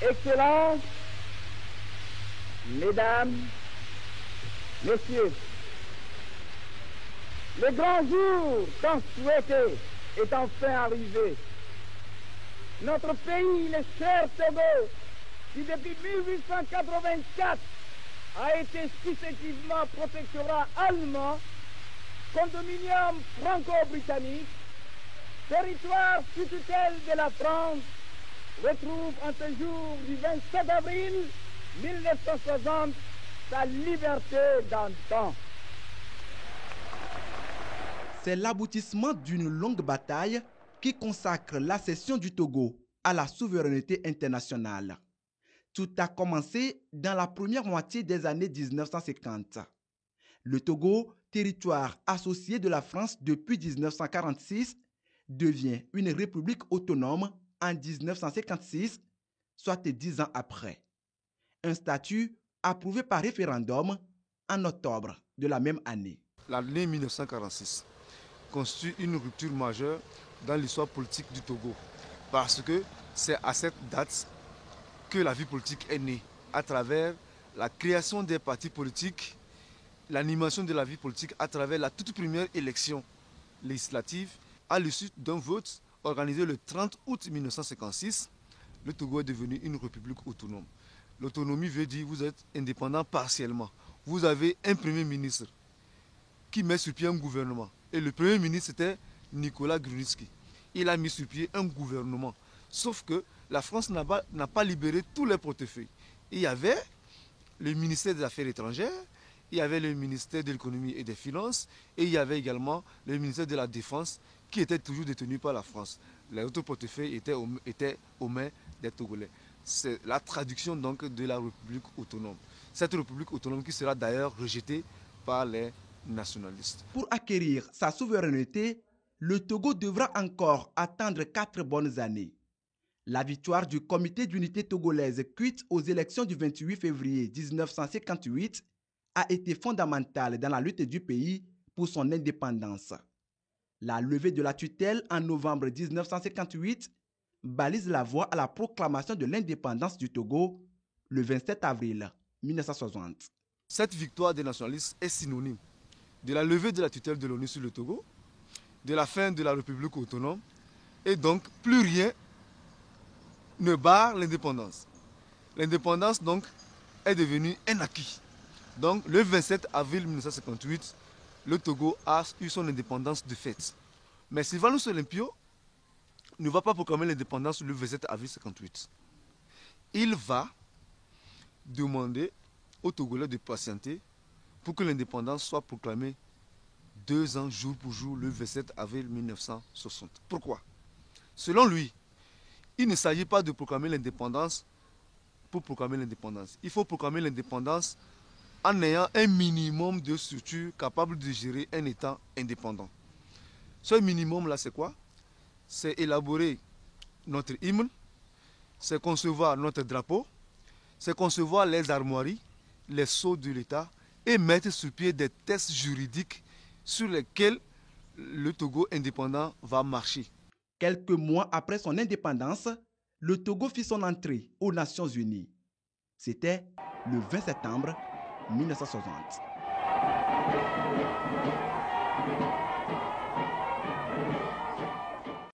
Excellences, Mesdames, Messieurs, le grand jour tant souhaité est enfin arrivé. Notre pays, le cher Togo, qui depuis 1884 a été successivement protectorat allemand, condominium franco-britannique, territoire sous tutelle de la France, retrouve en ce jour du 27 avril 1960 sa liberté d'antan. C'est l'aboutissement d'une longue bataille qui consacre l'accession du Togo à la souveraineté internationale. Tout a commencé dans la première moitié des années 1950. Le Togo, territoire associé de la France depuis 1946, devient une république autonome en 1956, soit 10 ans après. Un statut approuvé par référendum en octobre de la même année. L'année 1946 constitue une rupture majeure dans l'histoire politique du Togo, parce que c'est à cette date que la vie politique est née, à travers la création des partis politiques, l'animation de la vie politique à travers la toute première élection législative, à l'issue d'un vote organisé le 30 août 1956, le Togo est devenu une république autonome. L'autonomie veut dire que vous êtes indépendant partiellement. Vous avez un premier ministre qui met sur pied un gouvernement. Et le premier ministre était Nicolas Grunitzky. Il a mis sur pied un gouvernement. Sauf que la France n'a pas libéré tous les portefeuilles. Il y avait le ministère des Affaires étrangères, il y avait le ministère de l'économie et des finances, et il y avait également le ministère de la Défense qui était toujours détenu par la France. Les autres portefeuilles étaient aux mains des Togolais. C'est la traduction donc de la République autonome. Cette République autonome qui sera d'ailleurs rejetée par les nationalistes. Pour acquérir sa souveraineté, le Togo devra encore attendre 4 bonnes années. La victoire du Comité d'unité togolaise cuite aux élections du 28 février 1958 a été fondamentale dans la lutte du pays pour son indépendance. La levée de la tutelle en novembre 1958 balise la voie à la proclamation de l'indépendance du Togo le 27 avril 1960. Cette victoire des nationalistes est synonyme de la levée de la tutelle de l'ONU sur le Togo, de la fin de la République autonome, et donc plus rien ne barre l'indépendance. L'indépendance donc est devenue un acquis. Donc le 27 avril 1958, le Togo a eu son indépendance de fait. Mais Sylvanus Olympio ne va pas proclamer l'indépendance le 27 avril 1958. Il va demander aux Togolais de patienter pour que l'indépendance soit proclamée 2 ans jour pour jour le 27 avril 1960. Pourquoi? Selon lui, il ne s'agit pas de proclamer l'indépendance pour proclamer l'indépendance. Il faut proclamer l'indépendance en ayant un minimum de structures capables de gérer un État indépendant. Ce minimum-là, c'est quoi? C'est élaborer notre hymne, c'est concevoir notre drapeau, c'est concevoir les armoiries, les sceaux de l'État et mettre sur pied des textes juridiques sur lesquels le Togo indépendant va marcher. Quelques mois après son indépendance, le Togo fit son entrée aux Nations Unies. C'était le 20 septembre 1960.